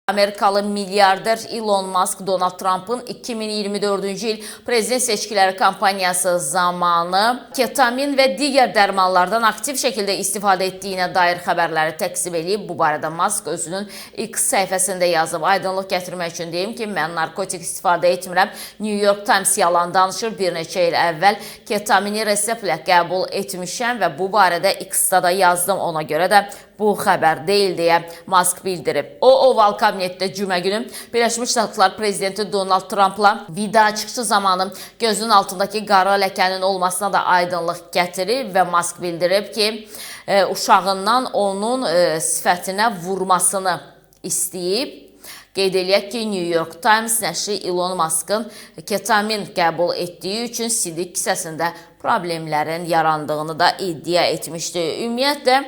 Amerikalı milyarder Elon Musk, Donald Trump'ın 2024-cü il prezident seçkiləri kampaniyası zamanı ketamin və digər dərmanlardan aktiv şəkildə istifadə etdiyinə dair xəbərləri təkzib edib. Bu barədə Musk özünün X səhifəsində yazıb. Aydınlıq gətirmək üçün deyim ki, mən narkotik istifadə etmirəm. New York Times yalan danışır. Bir neçə il əvvəl ketamini reseptlə qəbul etmişəm və bu barədə X-da da yazdım. Ona görə də bu xəbər deyil deyə Musk bildirib. O, Oval kabinetdə cümə günü Birləşmiş Ştatlar prezidenti Donald Trump'la vida çıxışı zamanı gözünün altındakı qara ləkənin olmasına da aydınlıq gətirib və Musk bildirib ki, uşağından onun sifətinə vurmasını istəyib. Qeyd eləyək ki, New York Times nəşri Elon Musk'ın ketamin qəbul etdiyi üçün sidik kisəsində problemlərin yarandığını da iddia etmişdi. Ümumiyyətlə,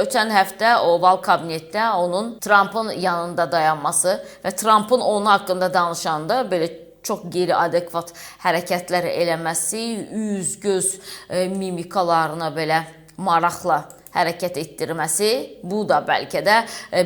ötən həftə Oval kabinetdə onun Trump'ın yanında dayanması və Trump'ın onun haqqında danışanda belə çox qeyri-adekvat hərəkətlər eləməsi, üz, göz mimikalarına belə maraqla hərəkət etdirməsi, bu da bəlkə də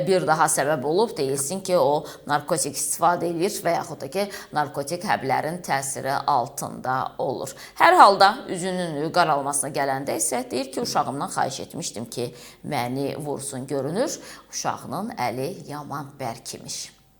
bir daha səbəb olub. Deyilsin ki, o narkotik istifadə edir və yaxud da ki, narkotik həblərin təsiri altında olur. Hər halda üzünün qaralmasına gələndə isə deyir ki, uşağımdan xahiş etmişdim ki, məni vursun. Görünür, uşağının əli yaman bərk imiş.